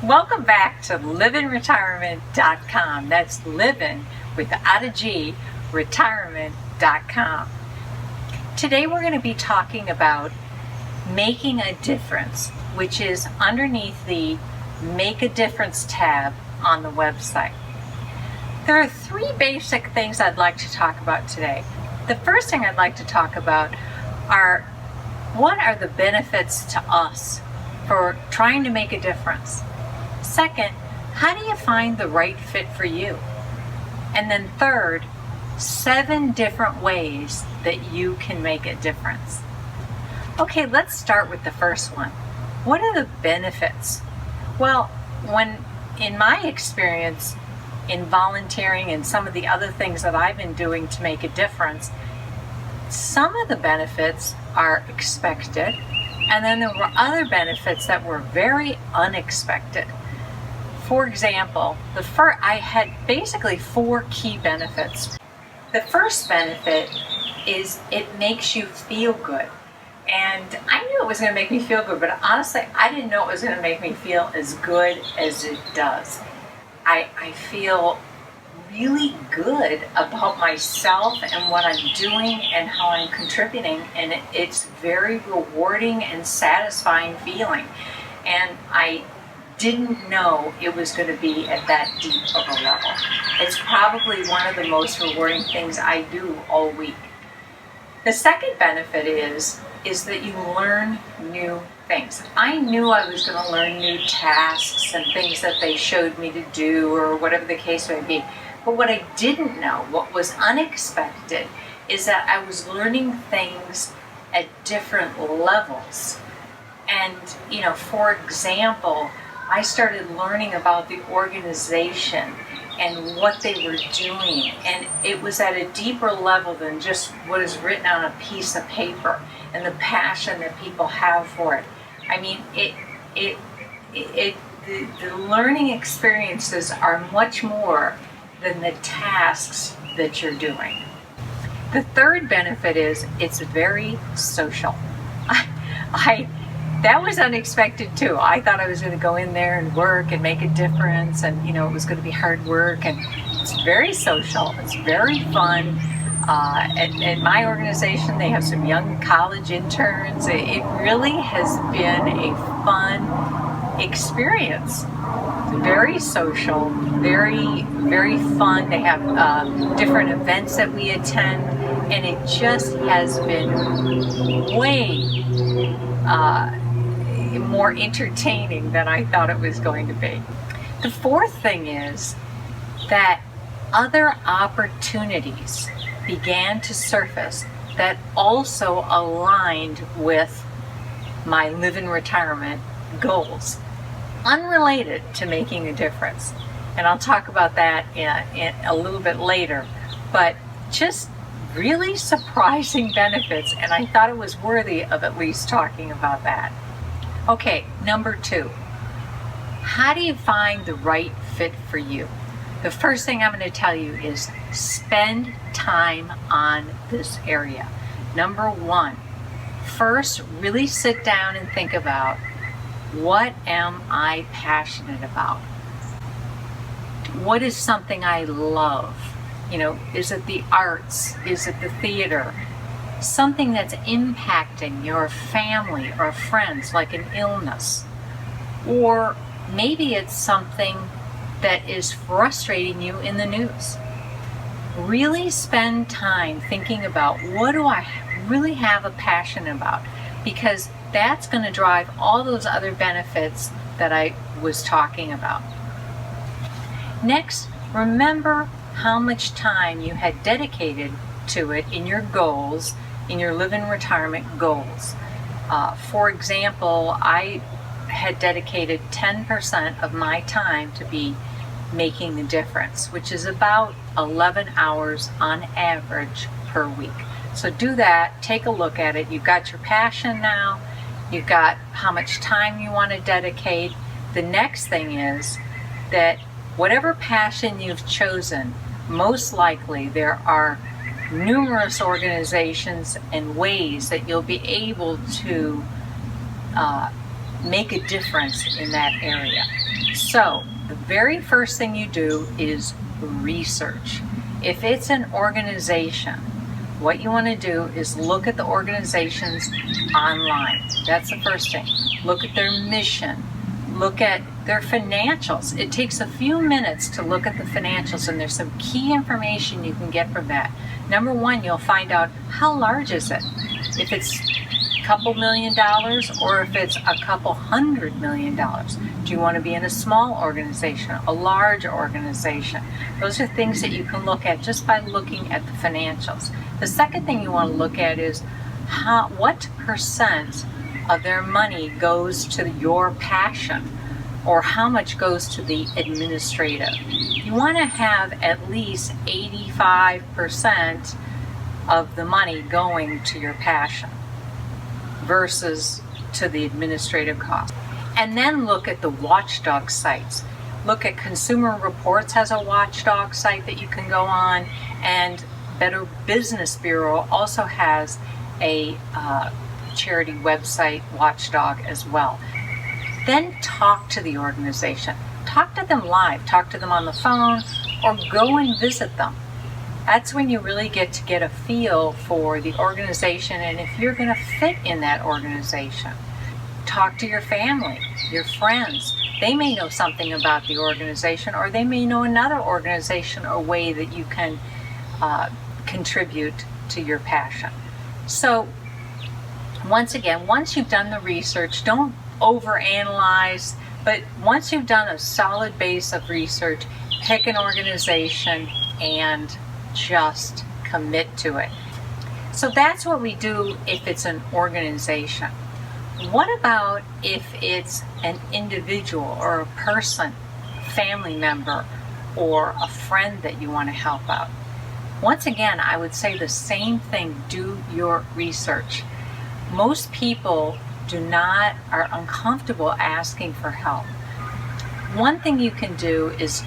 Welcome back to livinretirement.com. That's living without a G, retirement.com. Today we're going to be talking about making a difference, which is underneath the Make a Difference tab on the website. There are three basic things I'd like to talk about today. The first thing I'd like to talk about are what are the benefits to us for trying to make a difference. Second, how do you find the right fit for you? And then third, 7 different ways that you can make a difference. Okay, let's start with the first one. What are the benefits? Well, in my experience in volunteering and some of the other things that I've been doing to make a difference, some of the benefits are expected, and then there were other benefits that were very unexpected. For example, I had basically 4 key benefits. The first benefit is it makes you feel good. And I knew it was going to make me feel good, but honestly, I didn't know it was going to make me feel as good as it does. I feel really good about myself and what I'm doing and how I'm contributing, and it's very rewarding and satisfying feeling. And I didn't know it was going to be at that deep of a level. It's probably one of the most rewarding things I do all week. The second benefit is that you learn new things. I knew I was going to learn new tasks and things that they showed me to do or whatever the case may be. But what I didn't know, what was unexpected, is that I was learning things at different levels. And, for example, I started learning about the organization and what they were doing, and it was at a deeper level than just what is written on a piece of paper and the passion that people have for it. I mean, the learning experiences are much more than the tasks that you're doing. The third benefit is it's very social. That was unexpected too. I thought I was going to go in there and work and make a difference, and it was going to be hard work, and it's very social. It's very fun. At my organization, they have some young college interns. It really has been a fun experience. Very social, very, very fun. They have different events that we attend, and it just has been way more entertaining than I thought it was going to be. The fourth thing is that other opportunities began to surface that also aligned with my Live in Retirement goals, unrelated to making a difference. And I'll talk about that in a little bit later, but just really surprising benefits, and I thought it was worthy of at least talking about that. Okay, number 2, how do you find the right fit for you? The first thing I'm going to tell you is spend time on this area. Number 1, first, really sit down and think about, what am I passionate about? What is something I love? Is it the arts? Is it the theater? Something that's impacting your family or friends, like an illness. Or maybe it's something that is frustrating you in the news. Really spend time thinking about, what do I really have a passion about? Because that's going to drive all those other benefits that I was talking about. Next, remember how much time you had dedicated to it in your goals, in your Live in Retirement goals. For example, I had dedicated 10% of my time to be making a difference, which is about 11 hours on average per week. So do that, take a look at it. You've got your passion now, you've got how much time you want to dedicate. The next thing is that whatever passion you've chosen, most likely there are numerous organizations and ways that you'll be able to make a difference in that area. So the very first thing you do is research. If it's an organization, what you want to do is look at the organizations online. That's the first thing. Look at their mission. Look at their financials. It takes a few minutes to look at the financials, and there's some key information you can get from that. Number one, you'll find out how large is it. If it's a couple $1 million or if it's a couple $100 million. Do you want to be in a small organization, a large organization? Those are things that you can look at just by looking at the financials. The second thing you want to look at is what percent of their money goes to your passion, or how much goes to the administrative. You want to have at least 85% of the money going to your passion versus to the administrative cost. And then look at the watchdog sites. Look at Consumer Reports has a watchdog site that you can go on, and Better Business Bureau also has a charity website watchdog as well. Then talk to the organization. Talk to them live. Talk to them on the phone or go and visit them. That's when you really get a feel for the organization and if you're going to fit in that organization. Talk to your family, your friends. They may know something about the organization, or they may know another organization or way that you can contribute to your passion. So once again, once you've done the research, don't overanalyze, but once you've done a solid base of research, pick an organization and just commit to it. So that's what we do if it's an organization. What about if it's an individual or a person, a family member, or a friend that you want to help out? Once again, I would say the same thing. Do your research. Most people are uncomfortable asking for help. One thing you can do is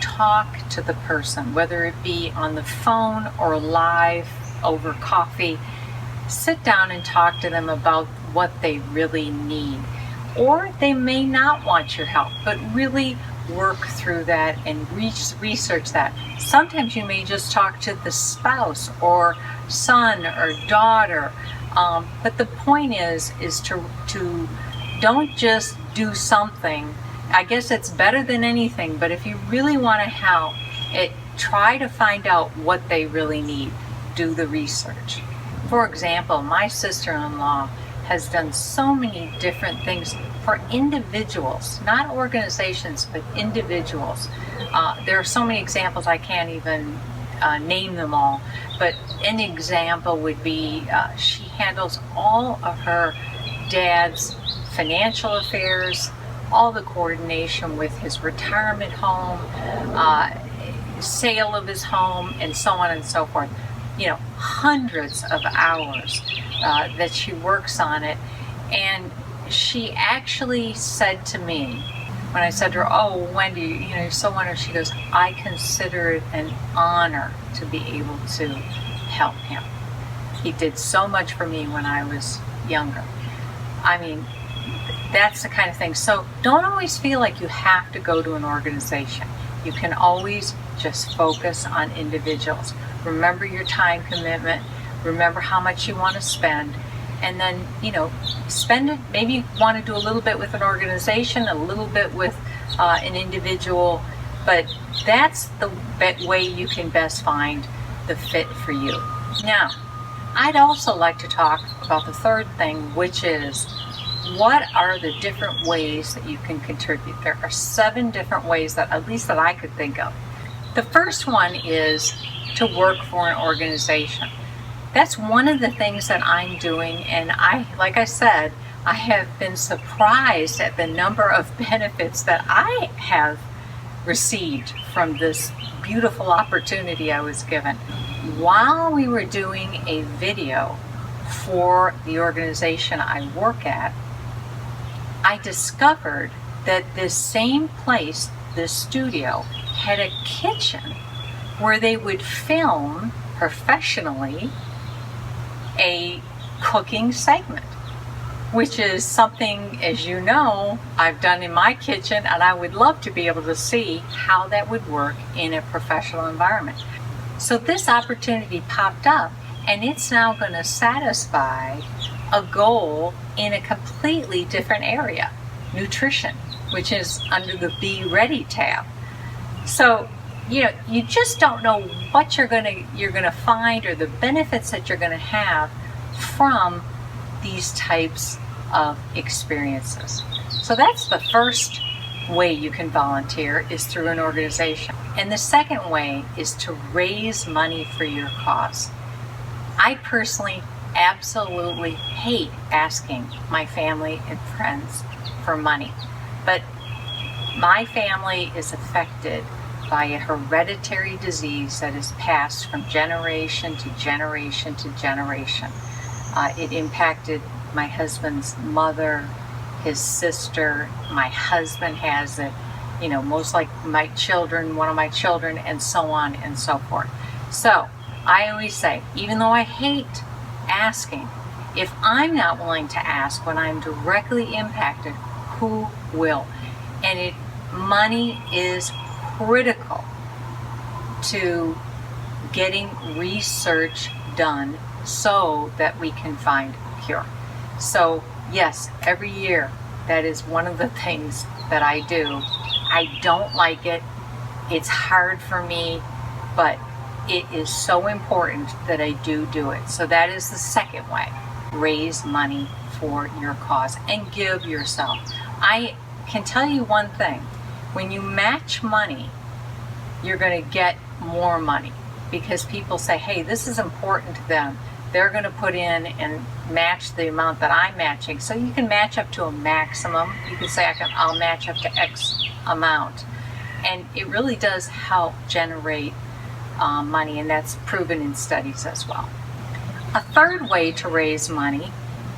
talk to the person, whether it be on the phone or live over coffee. Sit down and talk to them about what they really need. Or they may not want your help, but really work through that and research that. Sometimes you may just talk to the spouse or son or daughter. But the point is to don't just do something. I guess it's better than anything, but if you really want to help, try to find out what they really need. Do the research. For example, my sister-in-law has done so many different things for individuals, not organizations, but individuals. There are so many examples I can't even name them all, but an example would be she handles all of her dad's financial affairs, all the coordination with his retirement home, sale of his home, and so on and so forth. Hundreds of hours that she works on it. And she actually said to me, when I said to her, "Oh, Wendy, you're so wonderful," she goes, "I consider it an honor to be able to help him. He did so much for me when I was younger." I mean, that's the kind of thing. So don't always feel like you have to go to an organization. You can always just focus on individuals. Remember your time commitment. Remember how much you want to spend. And then, spend it. Maybe you want to do a little bit with an organization, a little bit with an individual. But that's the way you can best find the fit for you. Now, I'd also like to talk about the third thing, which is what are the different ways that you can contribute. There are 7 different ways that, at least that I could think of. The first one is to work for an organization. That's one of the things that I'm doing, and like I said, I have been surprised at the number of benefits that I have received from this beautiful opportunity I was given. While we were doing a video for the organization I work at, I discovered that this same place, this studio, had a kitchen where they would film professionally a cooking segment. which is something, as you know, I've done in my kitchen, and I would love to be able to see how that would work in a professional environment. So this opportunity popped up, and it's now going to satisfy a goal in a completely different area, nutrition, which is under the Be Ready tab. So, you just don't know what you're gonna find, or the benefits that you're gonna have from these types of experiences. So that's the first way you can volunteer, is through an organization. And the second way is to raise money for your cause. I personally absolutely hate asking my family and friends for money, but my family is affected by a hereditary disease that is passed from generation to generation to generation. It impacted my husband's mother, his sister, my husband has it, most like my children, one of my children, and so on and so forth. So I always say, even though I hate asking, if I'm not willing to ask when I'm directly impacted, who will? And money is critical to getting research done so that we can find a cure. So yes, every year, that is one of the things that I do. I don't like it. It's hard for me, but it is so important that I do it. So that is the second way. Raise money for your cause and give yourself. I can tell you one thing. When you match money, you're going to get more money, because people say, hey, this is important to them. They're going to put in and match the amount that I'm matching. So you can match up to a maximum. You can say, I'll match up to X amount. And it really does help generate money, and that's proven in studies as well. A third way to raise money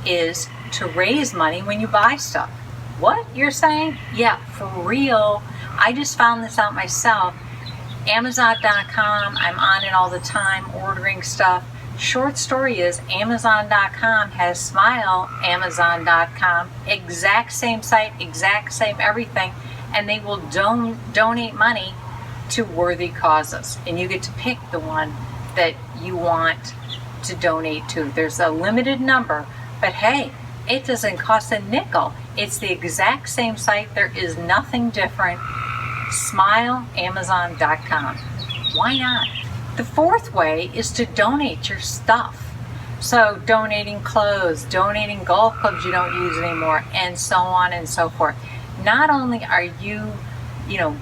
is to raise money when you buy stuff. What, you're saying? Yeah, for real. I just found this out myself. Amazon.com, I'm on it all the time ordering stuff. Short story is, Amazon.com has Smile Amazon.com, exact same site, exact same everything, and they will donate money to worthy causes. And you get to pick the one that you want to donate to. There's a limited number, but hey, it doesn't cost a nickel. It's the exact same site. There is nothing different. SmileAmazon.com. Why not? The fourth way is to donate your stuff. So donating clothes, donating golf clubs you don't use anymore, and so on and so forth. Not only are you,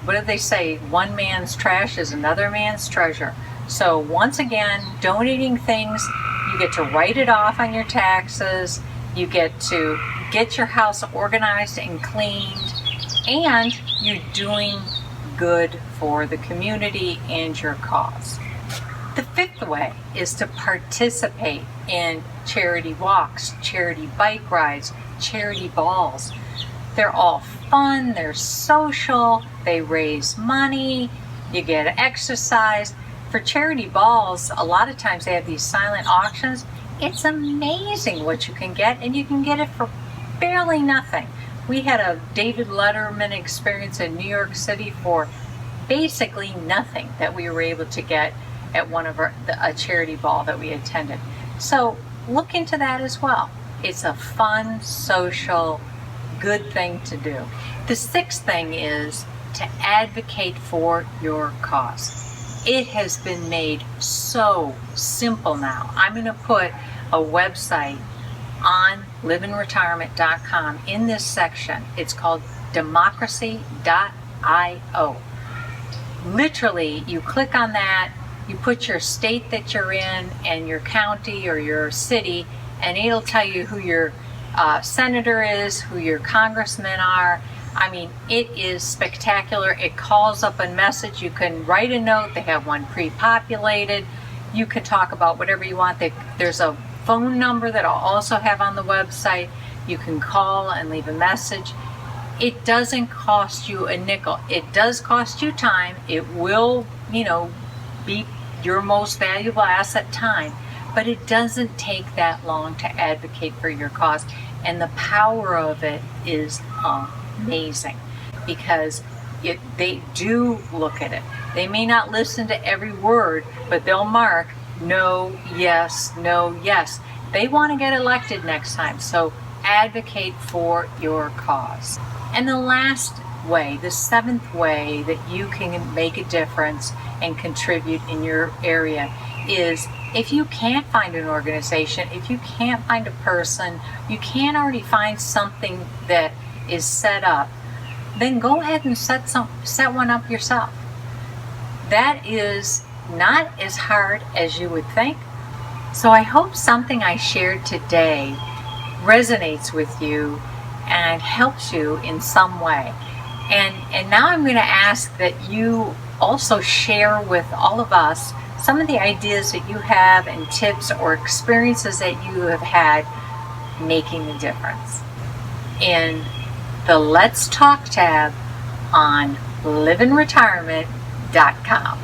what do they say? One man's trash is another man's treasure. So once again, donating things, you get to write it off on your taxes. You get to get your house organized and cleaned, and you're doing good for the community and your cause. The fifth way is to participate in charity walks, charity bike rides, charity balls. They're all fun, they're social, they raise money, you get exercise. For charity balls, a lot of times they have these silent auctions. It's amazing what you can get, and you can get it for barely nothing. We had a David Letterman experience in New York City for basically nothing that we were able to get at one of a charity ball that we attended. So look into that as well. It's a fun, social, good thing to do. The sixth thing is to advocate for your cause. It has been made so simple now. I'm going to put a website on liveinretirement.com in this section. It's called democracy.io. Literally, you click on that, you put your state that you're in and your county or your city, and it'll tell you who your senator is, who your congressmen are. I mean, it is spectacular. It calls up a message. You can write a note. They have one pre-populated. You can talk about whatever you want. There's a phone number that I'll also have on the website. You can call and leave a message. It doesn't cost you a nickel. It does cost you time. It will, be your most valuable asset, time. But it doesn't take that long to advocate for your cause. And the power of it is amazing, because they do look at it. They may not listen to every word, but they'll mark no, yes, no, yes. They want to get elected next time, so advocate for your cause. And the last way, the seventh way that you can make a difference and contribute in your area is, if you can't find an organization, if you can't find a person, you can't already find something that is set up, then go ahead and set one up yourself. That is not as hard as you would think. So I hope something I shared today resonates with you and helps you in some way. And now I'm going to ask that you also share with all of us some of the ideas that you have and tips or experiences that you have had making a difference in the Let's Talk tab on livinretirement.com.